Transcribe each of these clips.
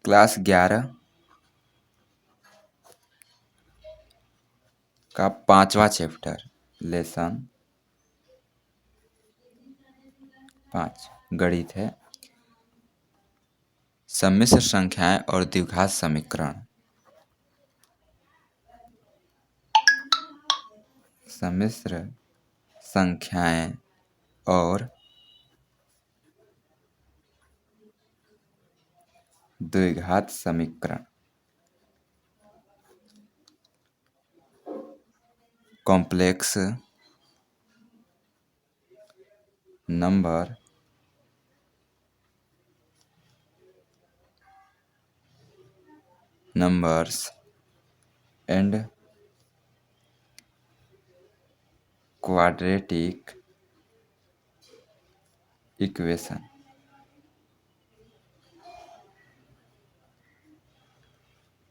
Class 11 का 5वां chapter lesson 5 गणित है। सम्मिश्र संख्याएं और द्विघात समीकरण। सम्मिश्र संख्याएं और द्विघात समीकरण। Complex numbers and quadratic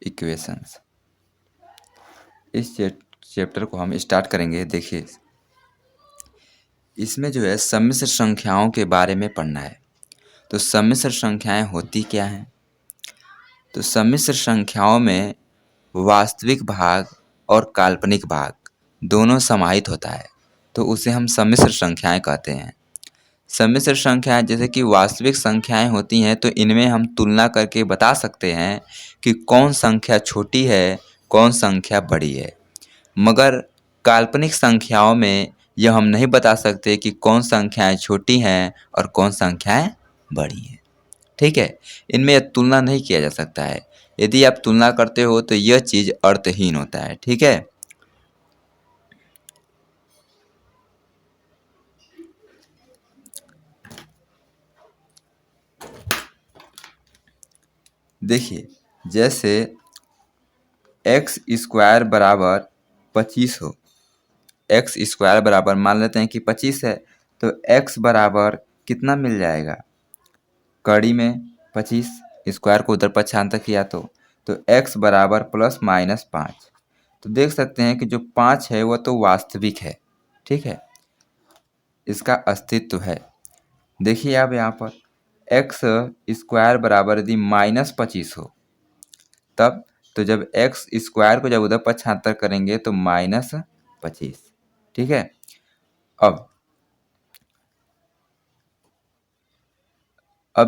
equations. इस चैप्टर को हम स्टार्ट करेंगे। देखिए, इसमें जो है सम्मिश्र संख्याओं के बारे में पढ़ना है। तो सम्मिश्र संख्याएं होती क्या हैं? तो सम्मिश्र संख्याओं में वास्तविक भाग और काल्पनिक भाग दोनों समाहित होता है, तो उसे हम सम्मिश्र संख्याएं कहते हैं। सम्मिश्र संख्याएं जैसे कि वास्तविक संख्याएं होती हैं, तो इनमें हम तुलना करके बता सकते हैं कि कौन संख्या छोटी है, कौन संख्या बड़ी है। मगर काल्पनिक संख्याओं में यह हम नहीं बता सकते कि कौन संख्याएं छोटी हैं और कौन संख्याएं बड़ी हैं। ठीक है, इनमें यह तुलना नहीं किया जा सकता है। यदि आप तुलना करते हो तो यह चीज अर्थहीन होता है। ठीक है, देखिए, जैसे एक्स स्क्वायर बराबर 25 हो, एक्स स्क्वायर बराबर मान लेते हैं कि 25 है, तो एक्स बराबर कितना मिल जाएगा? कड़ी में 25, स्क्वायर को उधर पक्षांतर किया तो एक्स बराबर प्लस माइनस 5। तो देख सकते हैं कि जो 5 है वह तो वास्तविक है। ठीक है, इसका अस्तित्व है। देखिए अब यहाँ पर एक्स स्क्वायर बराबर यदि -25 हो तब, तो जब एक्स स्क्वायर को जब उधर पक्षांतर करेंगे तो -25। ठीक है, अब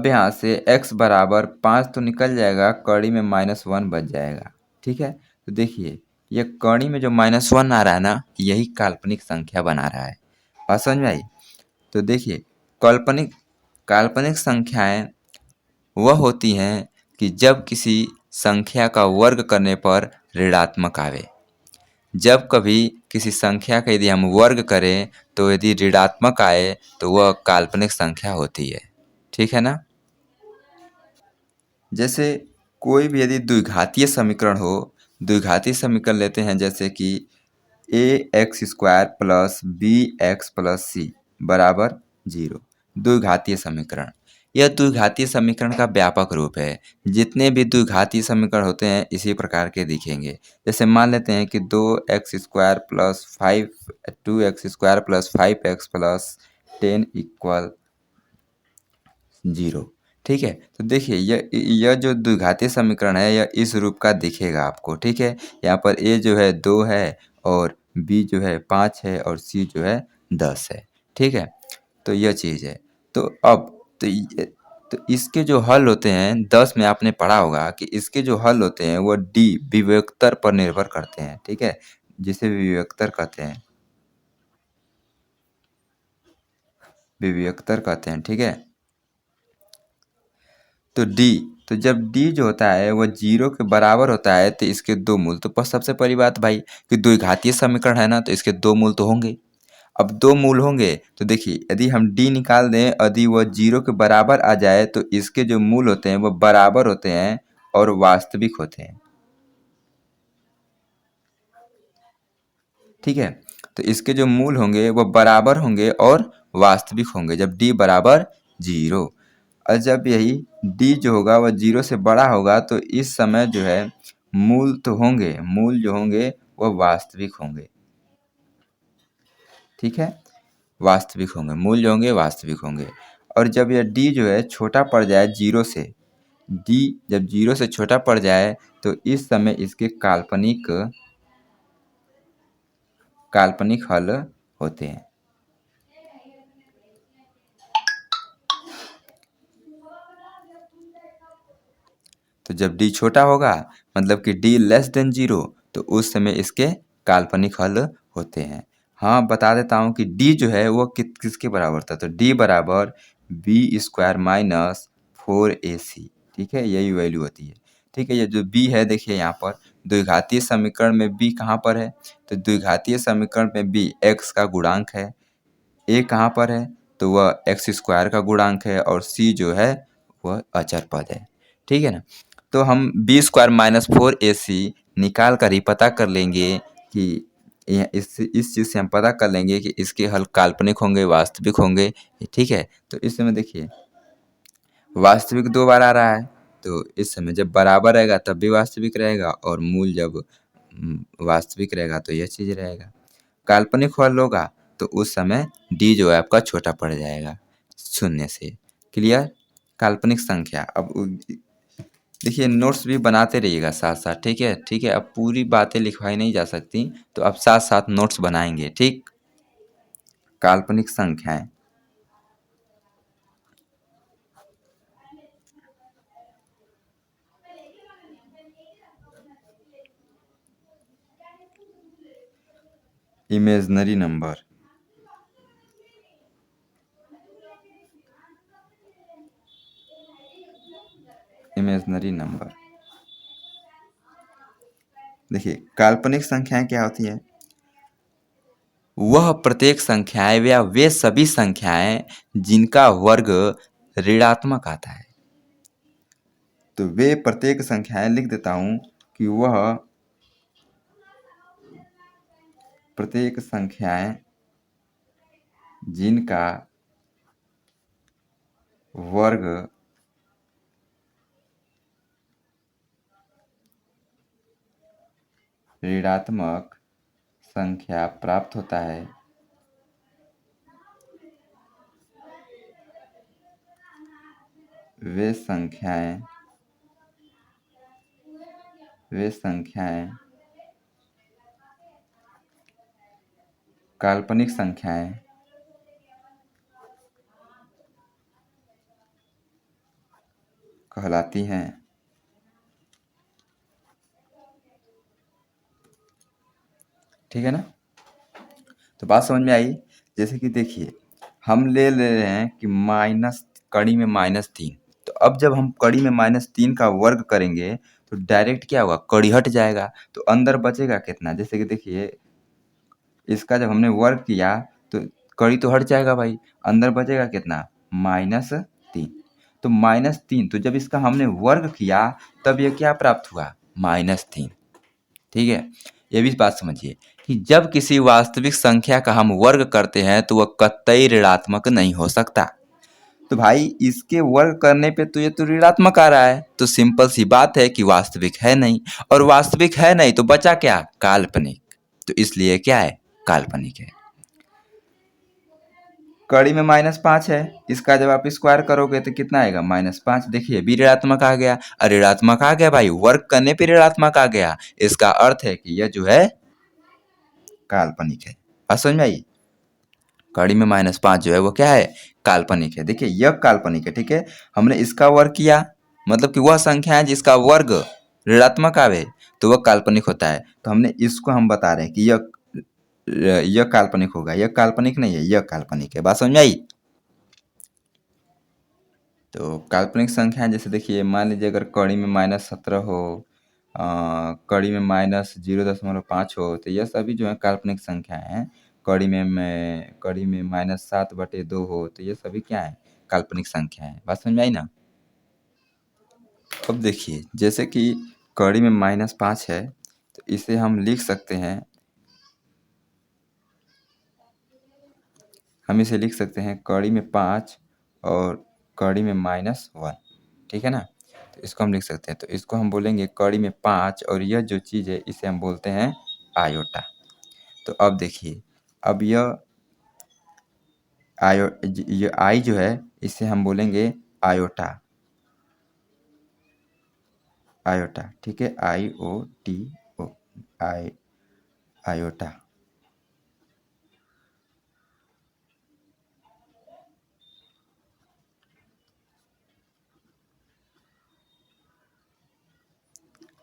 यहाँ से x बराबर 5 तो निकल जाएगा, कड़ी में -1 बच जाएगा। ठीक है, तो देखिए ये कड़ी में जो -1 आ रहा है ना, यही काल्पनिक संख्या बना रहा है। बात समझ में आई? तो देखिए, काल्पनिक संख्याएं वह होती हैं कि जब किसी संख्या का वर्ग करने पर ऋणात्मक आवे। जब कभी किसी संख्या का यदि हम वर्ग करें तो यदि ऋणात्मक आए तो वह काल्पनिक संख्या होती है। ठीक है ना? जैसे कोई भी यदि द्विघातीय समीकरण हो, द्विघातीय समीकरण लेते हैं जैसे कि ax² plus bx plus c बराबर 0, द्विघातीय समीकरण। यह द्विघातीय समीकरण का व्यापक रूप है। जितने भी द्विघातीय समीकरण होते हैं इसी प्रकार के दिखेंगे। जैसे मान लेते हैं कि 2x² plus 2x² plus 5x plus 10 equal 0। ठीक है, तो देखिए यह जो द्विघातीय समीकरण है यह इस रूप का दिखेगा आपको। ठीक है, यहाँ पर a जो है 2 है और b जो है 5 है और c जो है 10 है। ठीक है, तो यह चीज़ है। तो अब तो इसके जो हल होते हैं, 10 में आपने पढ़ा होगा कि इसके जो हल होते हैं वो d विभक्तर पर निर्भर करते हैं। ठीक है, जिसे विभक्तर कहते हैं, विभक्तर कहते हैं। ठीक है, तो तो जब d जो होता है वह 0 के बराबर होता है तो इसके दो मूल, तो सबसे पहली बात भाई कि द्विघातीय समीकरण है ना, तो इसके दो मूल तो होंगे। अब दो मूल होंगे तो देखिए यदि हम d निकाल दें, यदि वह 0 के बराबर आ जाए तो इसके जो मूल होते हैं वह बराबर होते हैं और वास्तविक होते हैं। ठीक है, तो इसके जो मूल होंगे वह बराबर होंगे और वास्तविक होंगे जब d बराबर 0। और जब यही d जो होगा वह 0 से बड़ा होगा तो इस समय जो है मूल तो होंगे, मूल जो होंगे वह वास्तविक होंगे। ठीक है, वास्तविक होंगे, मूल जो होंगे वास्तविक होंगे। और जब यह d जो है छोटा पड़ जाए 0 से, डी जब 0 से छोटा पड़ जाए तो इस समय इसके काल्पनिक हल होते हैं। तो जब डी छोटा होगा मतलब कि डी लेस देन 0 तो उस समय इसके काल्पनिक हल होते हैं। हाँ, बता देता हूँ कि डी जो है वो किसके बराबर था, तो डी बराबर बी स्क्वायर माइनस 4ac। ठीक है, यही वैल्यू होती है। ठीक है, ये जो बी है देखिए यहाँ पर द्विघातीय समीकरण में बी कहाँ पर है, तो द्विघातीय समीकरण में बी एक्स का गुणांक है। ए कहाँ पर है, तो वह एक्स स्क्वायर का गुणांक है और सी जो है वह अचर पद है। ठीक है ना, तो हम बी स्क्वायर माइनस 4ac निकाल कर ही पता कर लेंगे कि इस चीज़ से हम पता कर लेंगे कि इसके हल काल्पनिक होंगे वास्तविक होंगे। ठीक है, तो इस समय देखिए वास्तविक 2 बार आ रहा है, तो इस समय जब बराबर रहेगा तब भी वास्तविक रहेगा और मूल जब वास्तविक रहेगा तो यह चीज़ रहेगा। काल्पनिक हल होगा तो उस समय डी जो है आपका छोटा पड़ जाएगा 0 से। क्लियर? काल्पनिक संख्या। अब देखिए नोट्स भी बनाते रहिएगा साथ साथ। ठीक है, ठीक है, अब पूरी बातें लिखवाई नहीं जा सकती तो अब साथ साथ नोट्स बनाएंगे। ठीक, काल्पनिक संख्याएं। Imaginary number, imaginary number. देखिए काल्पनिक संख्याएं क्या होती है, वह प्रत्येक संख्याएं या वे सभी संख्याएं जिनका वर्ग ऋणात्मक आता है। तो वे प्रत्येक संख्याएं लिख देता हूं कि वह प्रत्येक संख्याएं जिनका वर्ग ऋणात्मक संख्या प्राप्त होता है, वे संख्याएं काल्पनिक संख्याएं कहलाती हैं। ठीक है ना, तो बात समझ में आई। जैसे कि देखिए हम ले रहे हैं कि माइनस कड़ी में -3, तो अब जब हम कड़ी में -3 का वर्ग करेंगे तो डायरेक्ट क्या होगा, कड़ी हट जाएगा तो अंदर बचेगा कितना। जैसे कि देखिए इसका जब हमने वर्ग किया तो कड़ी तो हट जाएगा भाई, अंदर बचेगा कितना, -3। तो -3, तो जब इसका हमने वर्ग किया तब ये क्या प्राप्त हुआ, -3। ठीक है, ये भी बात समझिए कि जब किसी वास्तविक संख्या का हम वर्ग करते हैं तो वह कतई ऋणात्मक नहीं हो सकता। तो भाई इसके वर्ग करने पे तो ये तो ऋणात्मक आ रहा है, तो सिंपल सी बात है कि वास्तविक है नहीं, और वास्तविक है नहीं तो बचा क्या, काल्पनिक। तो इसलिए क्या है, काल्पनिक है। कड़ी में -5 है, इसका जब आप स्क्वायर करोगे तो कितना आएगा, -5। देखिए भी ऋणात्मक आ गया, और ऋणात्मक आ गया भाई, वर्ग करने पे ऋणात्मक आ गया, इसका अर्थ है कि यह जो है काल्पनिक है। बात समझ में आई, कड़ी में -5 जो है वो क्या है, काल्पनिक है। देखिए यह काल्पनिक है। ठीक है, हमने इसका वर्ग किया मतलब कि वह संख्या है जिसका वर्ग ऋणात्मक आवे तो वह काल्पनिक होता है। तो हमने इसको हम बता रहे हैं कि यह काल्पनिक होगा, यह काल्पनिक नहीं है, यह काल्पनिक है। बात समझ में आई। तो काल्पनिक संख्या जैसे देखिए मान लीजिए अगर कड़ी में -17 हो, कड़ी में -0.5 हो, तो यह सभी जो है काल्पनिक संख्या हैं। कड़ी में -7/2 हो तो ये सभी क्या है, काल्पनिक संख्या है। बात समझ में आई ना। अब देखिए जैसे कि कड़ी में -5 है तो इसे हम लिख सकते हैं, हम इसे लिख सकते हैं कड़ी में 5 और कड़ी में -1। ठीक है ना, तो इसको हम लिख सकते हैं। तो इसको हम बोलेंगे कड़ी में 5 और यह जो चीज़ है इसे हम बोलते हैं आयोटा। तो अब देखिए अब ये आई जो है इसे हम बोलेंगे आयोटा। आयोटा, ठीक है, IOTO, आई आयोटा।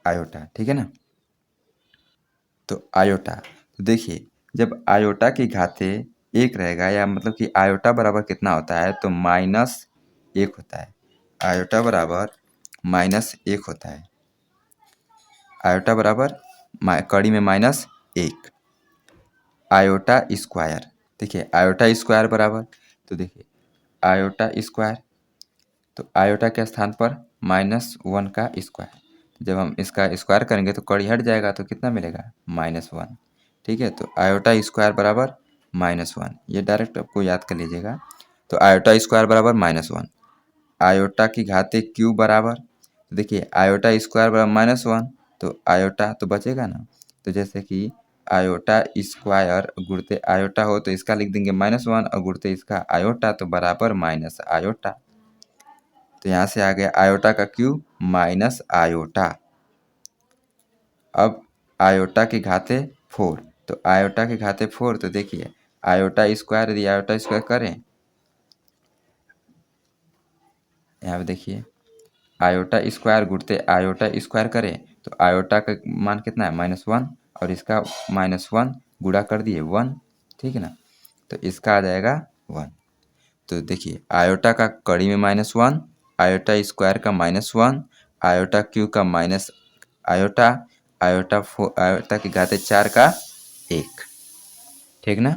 आयोटा, ठीक है ना। तो आयोटा, तो देखिए जब आयोटा की घाते एक रहेगा, या मतलब कि आयोटा बराबर कितना होता है, तो -1 होता है। आयोटा बराबर -1 होता है। आयोटा बराबर कड़ी में -1, आयोटा स्क्वायर। देखिए आयोटा स्क्वायर बराबर, तो देखिए आयोटा स्क्वायर, तो आयोटा के स्थान पर -1 का स्क्वायर। जब हम इसका स्क्वायर करेंगे तो कड़ी हट जाएगा, तो कितना मिलेगा, -1। ठीक है, तो आयोटा स्क्वायर बराबर -1, ये डायरेक्ट आपको याद कर लीजिएगा। तो आयोटा स्क्वायर बराबर -1, आयोटा की घाते क्यू बराबर, देखिए आयोटा स्क्वायर बराबर -1, तो आयोटा तो बचेगा ना। तो जैसे कि आयोटा स्क्वायर गुणते आयोटा हो, तो इसका लिख देंगे -1, और गुणते इसका आयोटा, तो बराबर माइनस आयोटा। तो यहाँ से आ गया आयोटा का क्यूब माइनस आयोटा। अब आयोटा की घाते 4, तो आयोटा की घाते 4, तो देखिए आयोटा स्क्वायर, यदि आयोटा स्क्वायर करें, यहाँ पे देखिए आयोटा स्क्वायर गुणते आयोटा स्क्वायर करें, तो आयोटा का मान कितना है, -1, और इसका -1 गुणा कर दिए 1, ठीक है ना। तो इसका आ जाएगा 1। तो देखिए आयोटा का कड़ी में -1, आयोटा स्क्वायर का -1, आयोटा क्यू का माइनस आयोटा, आयोटा की घाते 4 का 1, ठीक ना।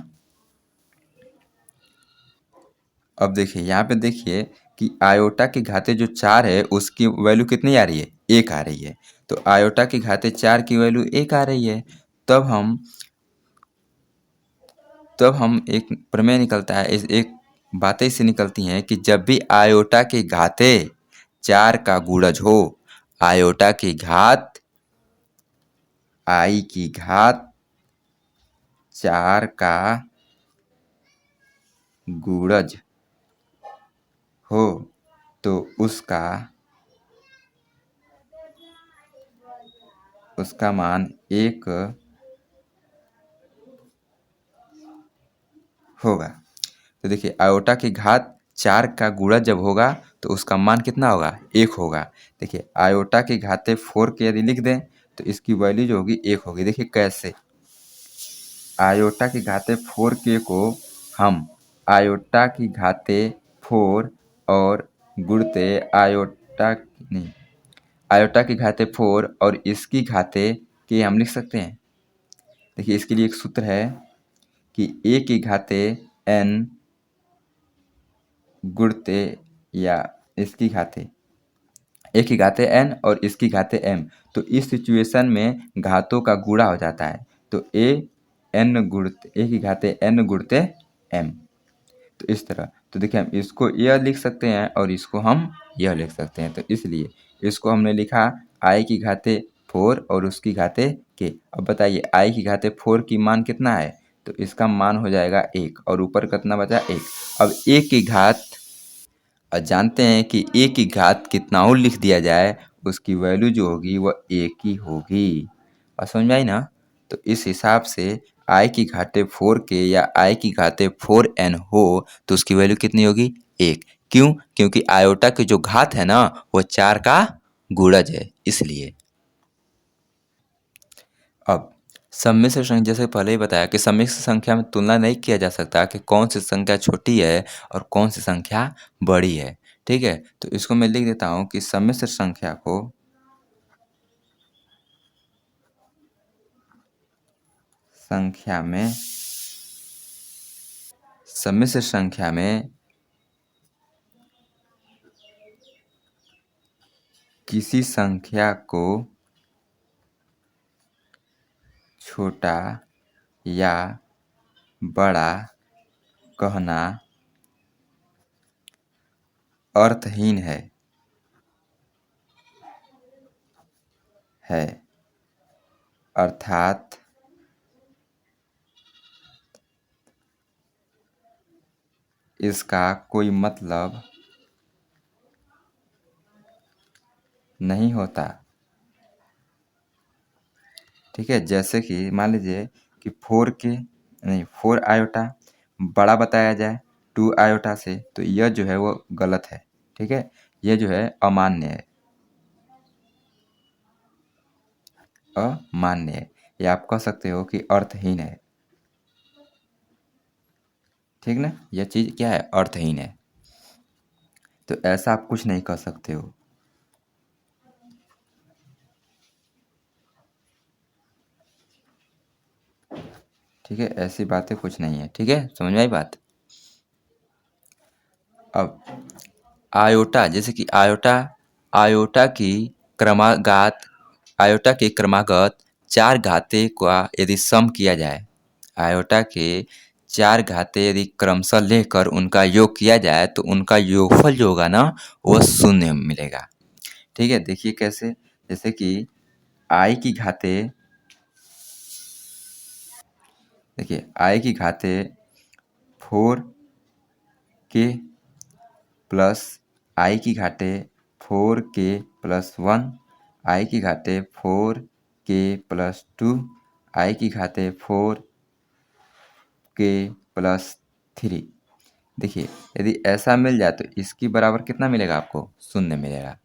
अब देखिए यहाँ पे देखिए कि आयोटा की घाते जो 4 है उसकी वैल्यू कितनी आ रही है, 1 आ रही है। तो आयोटा की घाते 4 की वैल्यू 1 आ रही है, तब हम एक प्रमेय निकलता है, इस एक बातें इससे निकलती हैं कि जब भी आयोटा की घाते 4 का गुणज हो, आयोटा की घात आई की घात 4 का गुणज हो, तो उसका मान 1 होगा। तो देखिए आयोटा की घात 4 का गुणज जब होगा तो उसका मान कितना होगा, 1 होगा। देखिए आयोटा की घाते 4 के यदि लिख दें तो इसकी वैल्यू जो होगी 1 होगी। देखिए कैसे, आयोटा की घाते 4k को हम आयोटा की घाते 4 और गुणते आयोटा नहीं, आयोटा की घाते 4 और इसकी घाते के हम लिख सकते हैं। देखिए इसके लिए एक सूत्र है कि a की घाते n गुणते या इसकी घाते a की घाते n और इसकी घाते m, तो इस सिचुएशन में घातों का गुणा हो जाता है। तो a की घाते n गुणते m, तो इस तरह। तो देखिए हम इसको यह लिख सकते हैं और इसको हम यह लिख सकते हैं। तो इसलिए इसको हमने लिखा i की घाते 4 और उसकी घाते k। अब बताइए i की घाते 4 की मान कितना है, तो इसका मान हो जाएगा 1, और ऊपर कितना बचा, 1। अब a की घात, और जानते हैं कि a की घात कितना और लिख दिया जाए, उसकी वैल्यू जो होगी वह 1 ही होगी। और समझ में आई ना। तो इस हिसाब से i की घाते 4k या i की घाते 4n हो तो उसकी वैल्यू कितनी होगी, 1। क्यों, क्योंकि आयोटा की जो घात है ना वो 4 का गुणज है, इसलिए। अब सम्मिश्र संख्या, जैसे पहले ही बताया कि सम्मिश्र संख्या में तुलना नहीं किया जा सकता कि कौन सी संख्या छोटी है और कौन सी संख्या बड़ी है। ठीक है, तो इसको मैं लिख देता हूँ कि सम्मिश्र संख्या में किसी संख्या को छोटा या बड़ा कहना अर्थहीन है, अर्थात इसका कोई मतलब नहीं होता। ठीक है, जैसे कि मान लीजिए कि 4 आयोटा बड़ा बताया जाए 2 आयोटा से, तो यह जो है वो गलत है। ठीक है, यह जो है अमान्य है, अमान्य है, या आप कह सकते हो कि अर्थहीन है। ठीक ना, यह चीज़ क्या है, अर्थहीन है। तो ऐसा आप कुछ नहीं कर सकते हो। ठीक है, ऐसी बातें कुछ नहीं है। ठीक है, समझ में आई बात। अब आयोटा, जैसे कि आयोटा की क्रमागत आयोटा के क्रमागत 4 घाते का यदि सम किया जाए, आयोटा के 4 घाते यदि क्रमशः लेकर उनका योग किया जाए तो उनका योगफल जो होगा ना वो शून्य मिलेगा। ठीक है, देखिए कैसे, जैसे कि आई की घाते, देखिए आई की घाते 4 के प्लस आई की घाते 4 के प्लस 1, आई की घाते 4 के प्लस 2, आई की घाते 4 के प्लस 3। देखिए यदि ऐसा मिल जाए तो इसकी बराबर कितना मिलेगा आपको, शून्य मिलेगा।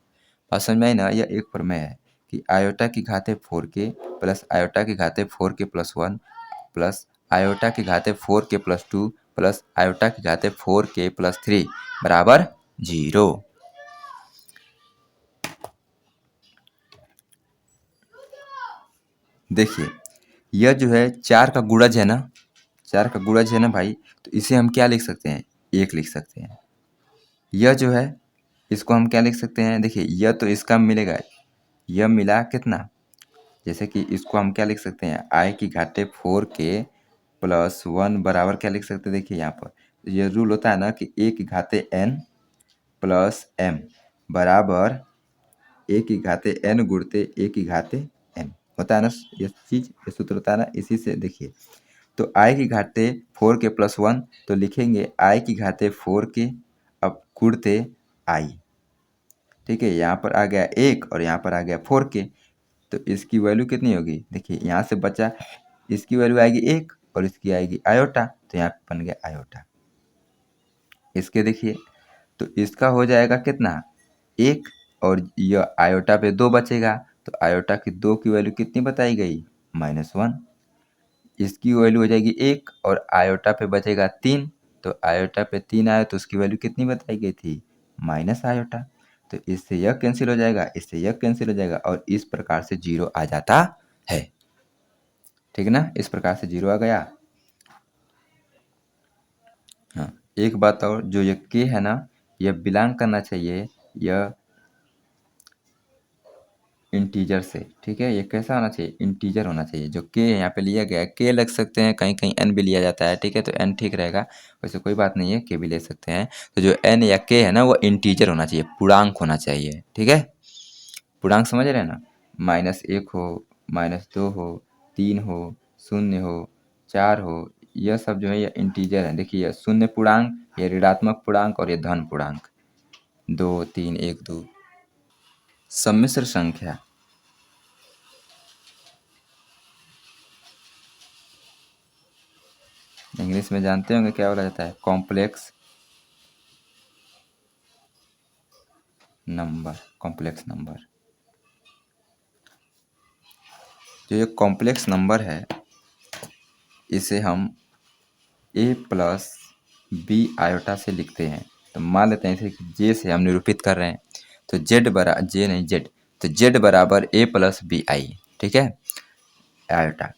बात समझ में आई ना, यह एक प्रमेय है कि आयोटा की घाते 4 के प्लस आयोटा की घाते 4 के प्लस 1 प्लस आयोटा की घाते 4 के प्लस 2 प्लस आयोटा की घाते 4 के प्लस 3 बराबर 0। देखिए यह जो है 4 का गुणज है ना, 4 का गुणज है ना भाई, तो इसे हम क्या लिख सकते हैं, 1 लिख सकते हैं। यह जो है इसको हम क्या लिख सकते हैं, देखिए यह तो इसका मिलेगा, यह मिला कितना, जैसे कि इसको हम क्या लिख सकते हैं, आई की घाते 4 के प्लस 1 बराबर क्या लिख सकते हैं, देखिए यहाँ पर यह रूल होता है ना कि ए की घाते n प्लस m बराबर ए की घाते n गुणते ए की घाते m होता है ना, ये चीज़ ये सूत्र होता है ना, इसी से देखिए। तो आई की घाते 4 के प्लस 1 तो लिखेंगे आई की घाते 4 के, अब गुणते आई। ठीक है, यहाँ पर आ गया 1 और यहाँ पर आ गया 4 के, तो इसकी वैल्यू कितनी होगी, देखिए यहाँ से बचा, इसकी वैल्यू आएगी 1 और इसकी आएगी आयोटा, तो यहाँ पे बन गया आयोटा। इसके देखिए तो इसका हो जाएगा कितना, 1, और यह आयोटा पे 2 बचेगा, तो आयोटा की 2 की वैल्यू कितनी बताई गई, -1। इसकी वैल्यू हो जाएगी 1 और आयोटा पे बचेगा 3, तो आयोटा पे 3 आया तो उसकी वैल्यू कितनी बताई गई थी, माइनस आयोटा। तो इससे यह कैंसिल हो जाएगा, इससे यह कैंसिल हो जाएगा और इस प्रकार से 0 आ जाता है। ठीक है ना, इस प्रकार से 0 आ गया। हाँ, एक बात और, जो ये k है ना, यह बिलोंग करना चाहिए यह इंटीजर से। ठीक है, ये कैसा होना चाहिए, इंटीजर होना चाहिए। जो k यहाँ पे लिया गया है, k लग सकते हैं, कहीं कहीं n भी लिया जाता है। ठीक है, तो n ठीक रहेगा, वैसे कोई बात नहीं है, k भी ले सकते हैं। तो जो n या k है ना वो इंटीजर होना चाहिए, पूर्णांक होना चाहिए। ठीक है, पूर्णांक समझ रहे हैं ना, -1 हो, -2 हो, 3 हो, 0 हो, 4 हो, यह सब जो है ये इंटीजर है। देखिए शून्य पूर्णांक, ये ऋणात्मक पूर्णांक और ये धन पूर्णांक, 2 3 1 2। सम्मिश्र संख्या, इंग्लिश में जानते होंगे क्या बोला जाता है, कॉम्प्लेक्स नंबर, कॉम्प्लेक्स नंबर। जो ये कॉम्प्लेक्स नंबर है इसे हम a प्लस बी आयोटा से लिखते हैं। तो मान लेते हैं इसे कि जे से हम निरूपित कर रहे हैं, तो जेड बरा जे नहीं जेड, तो जेड बराबर a प्लस बी आई। ठीक है, आयोटा।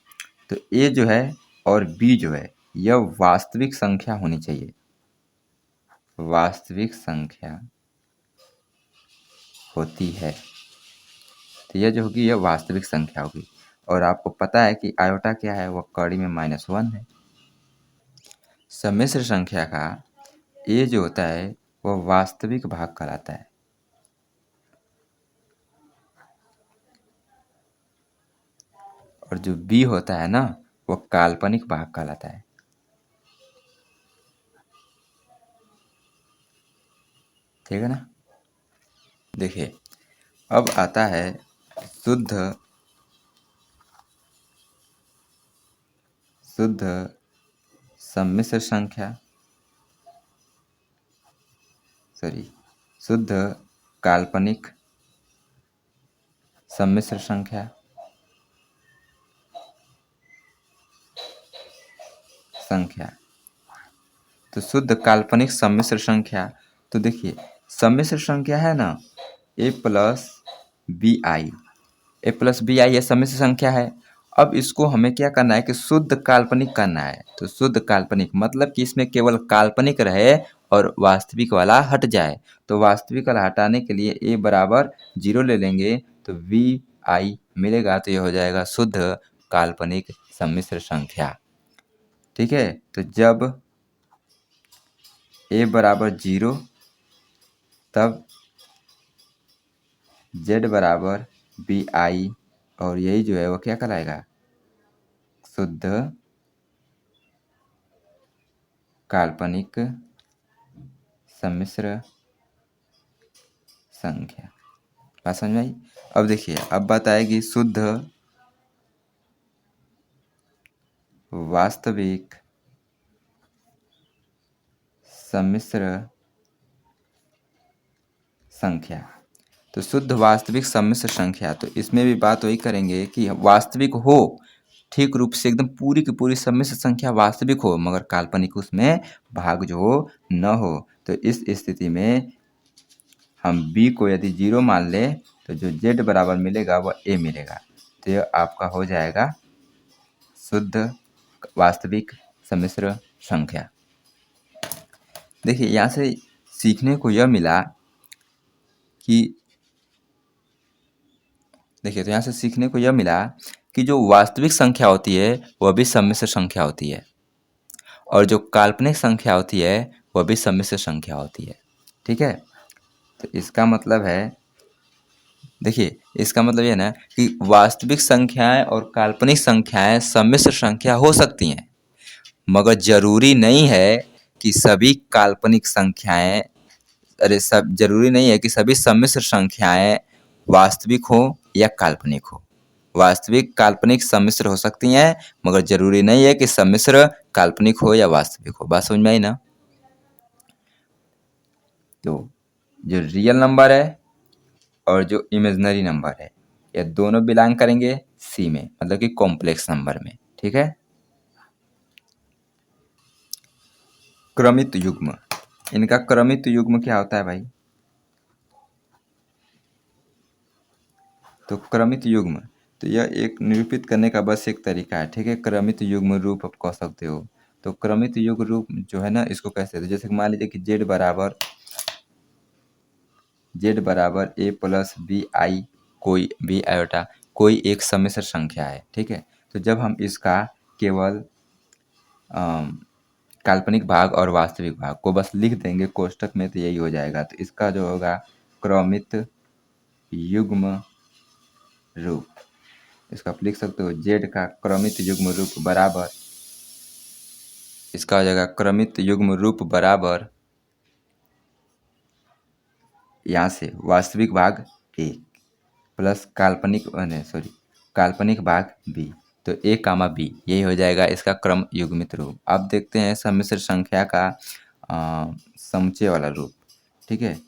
तो a जो है और b जो है यह वास्तविक संख्या होनी चाहिए, वास्तविक संख्या होती है। तो यह जो होगी यह वास्तविक संख्या होगी, और आपको पता है कि आयोटा क्या है, वह कड़ी में -1 है। सम्मिश्र संख्या का a जो होता है वह वास्तविक भाग कहलाता है, और जो b होता है ना वह काल्पनिक भाग कहलाता है। ठीक है ना, देखिए अब आता है शुद्ध शुद्ध सम्मिश्र संख्या, शुद्ध काल्पनिक सम्मिश्र संख्या, तो शुद्ध काल्पनिक सम्मिश्र संख्या, तो देखिए सम्मिश्र संख्या है ना, A plus B I, A plus B I ये सम्मिश्र संख्या है। अब इसको हमें क्या करना है कि शुद्ध काल्पनिक करना है। तो शुद्ध काल्पनिक मतलब कि इसमें केवल काल्पनिक रहे और वास्तविक वाला हट जाए। तो वास्तविक वाला हटाने के लिए ए बराबर 0 ले लेंगे तो वी आई मिलेगा, तो ये हो जाएगा शुद्ध काल्पनिक सम्मिश्र संख्या। ठीक है, तो जब ए बराबर 0 तब जेड बराबर बी आई, और यही जो है वो क्या कहलाएगा, शुद्ध काल्पनिक सम्मिश्र संख्या। बात समझ में आई। अब देखिए, अब बात आएगी शुद्ध वास्तविक सम्मिश्र संख्या। तो शुद्ध वास्तविक सम्मिश्र संख्या, तो इसमें भी बात वही करेंगे कि वास्तविक हो, ठीक रूप से एकदम पूरी की पूरी सम्मिश्र संख्या वास्तविक हो, मगर काल्पनिक उसमें भाग जो हो न हो। तो इस स्थिति में हम b को यदि 0 मान लें तो जो z बराबर मिलेगा वह a मिलेगा। तो यह आपका हो जाएगा शुद्ध वास्तविक सम्मिश्र संख्या। देखिए यहाँ से सीखने को यह मिला कि देखिए, तो यहाँ से सीखने को यह मिला कि जो वास्तविक संख्या होती है वह भी सम्मिश्र संख्या होती है, और जो काल्पनिक संख्या होती है वह भी सम्मिश्र संख्या होती है। ठीक है, तो इसका मतलब है, देखिए इसका मतलब यह ना कि वास्तविक संख्याएं और काल्पनिक संख्याएं सम्मिश्र संख्या हो सकती हैं, मगर जरूरी नहीं है कि सभी काल्पनिक संख्याएं, सब जरूरी नहीं है कि सभी सम्मिश्र संख्याएं वास्तविक हो या काल्पनिक हो। वास्तविक काल्पनिक सम्मिश्र हो सकती हैं, मगर जरूरी नहीं है कि सम्मिश्र काल्पनिक हो या वास्तविक हो। बात समझ में आई ना। तो जो रियल नंबर है और जो इमेजिनरी नंबर है, ये दोनों बिलोंग करेंगे सी में, मतलब कि कॉम्प्लेक्स नंबर में। ठीक है, क्रमित युग्म, इनका क्रमित युग्म क्या होता है भाई, तो क्रमित युग्म, तो यह एक निरूपित करने का बस एक तरीका है। ठीक है, क्रमित युग्म रूप आप कह सकते हो। तो क्रमित युग्म रूप जो है ना, इसको कैसे, तो जैसे मान लीजिए कि जेड बराबर ए प्लस बी आई, कोई बी आयोटा कोई एक सम्मिश्र संख्या है। ठीक है, तो जब हम इसका केवल काल्पनिक भाग और वास्तविक भाग को बस लिख देंगे कोष्ठक में, तो यही हो जाएगा। तो इसका जो होगा क्रमित युग्म रूप, इसका आप लिख सकते हो जेड का क्रमित युग्म रूप बराबर, इसका हो जाएगा क्रमित युग्म रूप बराबर, यहाँ से वास्तविक भाग एक प्लस काल्पनिक भाग बी, तो ए कामा बी, यही हो जाएगा इसका क्रम युग्मित रूप। अब देखते हैं सम्मिश्र संख्या का समुच्चय वाला रूप। ठीक है,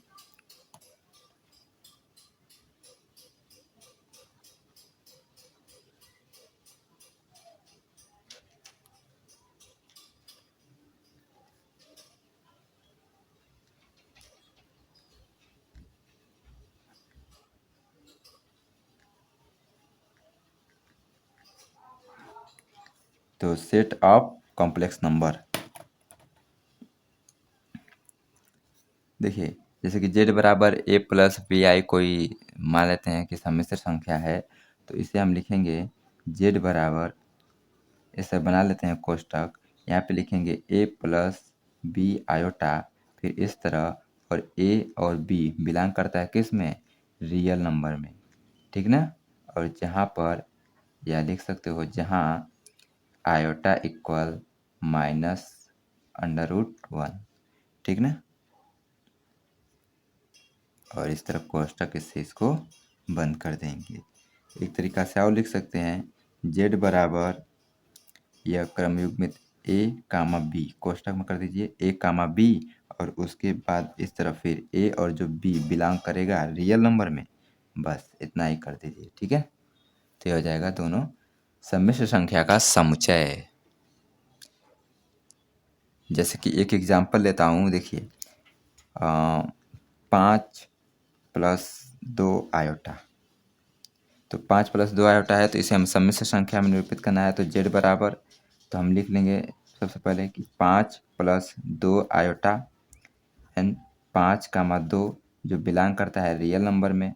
तो सेट ऑफ कॉम्प्लेक्स नंबर, देखिए जैसे कि z बराबर ए प्लस बी आई कोई मान लेते हैं कि सम्मिश्र संख्या है, तो इसे हम लिखेंगे z बराबर, इसे बना लेते हैं कोष्ठक, यहाँ पे लिखेंगे a प्लस बी आयोटा, फिर इस तरह, और a और b बिलोंग करता है किस में, रियल नंबर में। ठीक ना, और जहाँ पर या लिख सकते हो जहाँ आयोटा इक्वल माइनस √1। ठीक ना, और इस तरह कोष्ठक से इसको बंद कर देंगे। एक तरीका से और लिख सकते हैं z बराबर यह क्रम युग्मित ए कामा बी कोष्ठक में कर दीजिए ए कामा बी, और उसके बाद इस तरफ फिर ए और जो बी बिलोंग करेगा रियल नंबर में, बस इतना ही कर दीजिए। ठीक है, तो ये हो जाएगा दोनों सम्मिश्र संख्या का समुच्चय। जैसे कि एक एग्जाम्पल लेता हूँ, देखिए 5 प्लस 2 आयोटा। तो 5 प्लस 2 आयोटा है, तो इसे हम सम्मिश्र संख्या में निरूपित करना है। तो z बराबर, तो हम लिख लेंगे सबसे पहले कि 5 प्लस 2 आयोटा एन 5 कामा 2 जो बिलोंग करता है रियल नंबर में,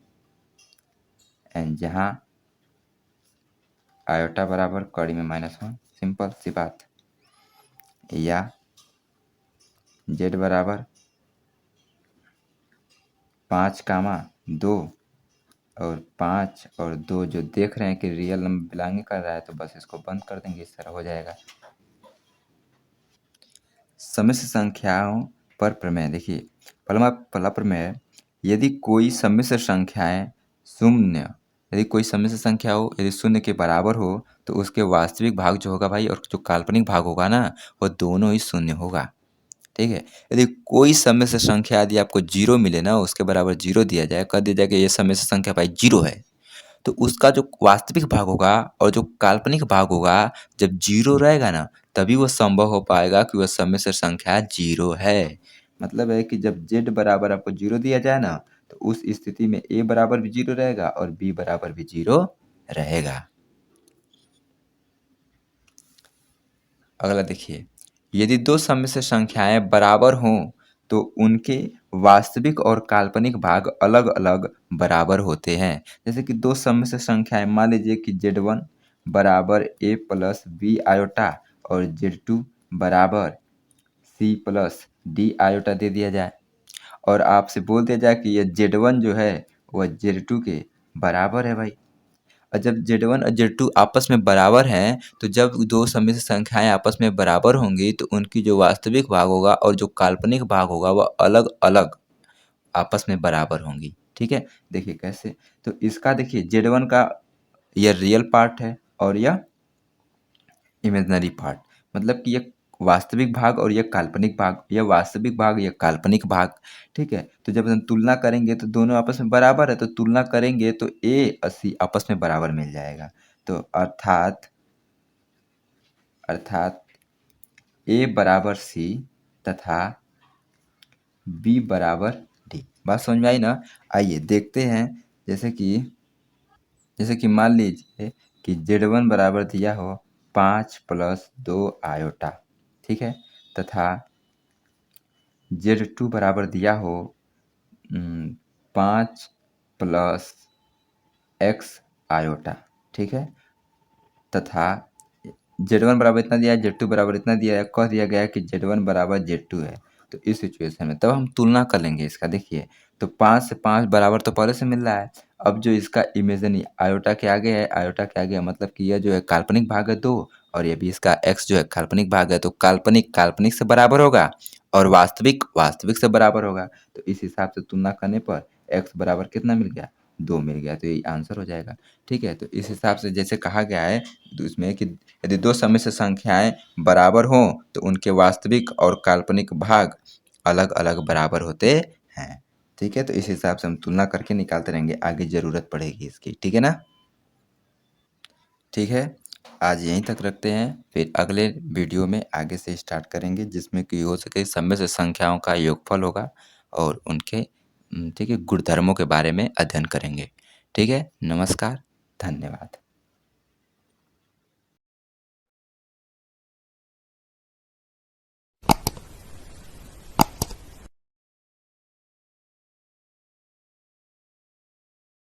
एन जहाँ आयोटा बराबर कड़ी में -1, सिंपल सी बात। या z बराबर 5 कामा 2, और 5 और 2 जो देख रहे हैं कि रियल नंबर बिलोंग कर रहा है, तो बस इसको बंद कर देंगे, इस तरह हो जाएगा। सम्मिश्र संख्याओं पर प्रमेय, देखिए पहला प्रमेय, यदि कोई सम्मिश्र संख्याएं शून्य, यदि कोई सम्मिश्र संख्या हो, यदि शून्य के बराबर हो, तो उसके वास्तविक भाग जो होगा भाई और जो काल्पनिक भाग होगा ना, वो दोनों ही शून्य होगा। ठीक है, यदि कोई सम्मिश्र संख्या यदि आपको 0 मिले ना, उसके बराबर 0 दिया जाए, कह दिया जाए कि ये सम्मिश्र संख्या भाई 0 है, तो उसका जो वास्तविक भाग होगा और जो काल्पनिक भाग होगा, जब 0 रहेगा ना, तभी वो संभव हो पाएगा कि वह सम्मिश्र संख्या 0 है। मतलब है कि जब z बराबर आपको 0 दिया जाए ना, तो उस स्थिति में a बराबर भी 0 रहेगा और b बराबर भी 0 रहेगा। अगला देखिए, यदि दो सम्मिश्र संख्याएं बराबर हों, तो उनके वास्तविक और काल्पनिक भाग अलग अलग बराबर होते हैं। जैसे कि दो सम्मिश्र संख्याएं, मान लीजिए कि z1 बराबर a प्लस बी आयोटा और z2 बराबर c प्लस डी आयोटा दे दिया जाए, और आपसे बोल दिया जाए कि यह z1 जो है वह z2 के बराबर है भाई। और जब z1 और z2 आपस में बराबर हैं, तो जब दो सम्मिश्र संख्याएं आपस में बराबर होंगी, तो उनकी जो वास्तविक भाग होगा और जो काल्पनिक भाग होगा वह अलग अलग आपस में बराबर होंगी। ठीक है, देखिए कैसे, तो इसका देखिए z1 का यह रियल पार्ट है और यह इमेजिनरी पार्ट, मतलब कि यह वास्तविक भाग और यह काल्पनिक भाग, यह वास्तविक भाग यह काल्पनिक भाग। ठीक है, तो जब हम तुलना करेंगे तो दोनों आपस में बराबर है, तो तुलना करेंगे तो a और c आपस में बराबर मिल जाएगा। तो अर्थात a बराबर c तथा b बराबर d। बात समझ में आई ना? आइए देखते हैं, जैसे कि मान लीजिए कि z1 बराबर दिया हो 5 प्लस 2 आयोटा, ठीक है, तथा z2 बराबर दिया हो 5 प्लस x आयोटा, ठीक है, तथा z1 बराबर इतना दिया है, z2 बराबर इतना दिया है, कह दिया गया है कि z1 बराबर z2 है। तो इस सिचुएशन में तब हम तुलना कर लेंगे इसका। देखिए, तो 5 से 5 बराबर तो पहले से मिल रहा है। अब जो इसका इमेजिनरी आयोटा के आगे है, आयोटा के आगे है, मतलब कि यह जो है काल्पनिक भाग है 2, और ये भी इसका x जो है काल्पनिक भाग है, तो काल्पनिक काल्पनिक से बराबर होगा और वास्तविक वास्तविक से बराबर होगा। तो इस हिसाब से तुलना करने पर x बराबर कितना मिल गया? 2 मिल गया। तो यही आंसर हो जाएगा। ठीक है, तो इस हिसाब से जैसे कहा गया है तो इसमें कि यदि दो सम्मिश्र संख्याएं बराबर हों, तो उनके वास्तविक और काल्पनिक भाग अलग अलग बराबर होते हैं। ठीक है, तो इस हिसाब से हम तुलना करके निकालते रहेंगे, आगे ज़रूरत पड़ेगी इसकी। ठीक है ना? ठीक है, आज यहीं तक रखते हैं, फिर अगले वीडियो में आगे से स्टार्ट करेंगे, जिसमें कि हो सके सम्मिश्र संख्याओं का योगफल होगा और उनके ठीक है गुणधर्मों के बारे में अध्ययन करेंगे। ठीक है, नमस्कार, धन्यवाद।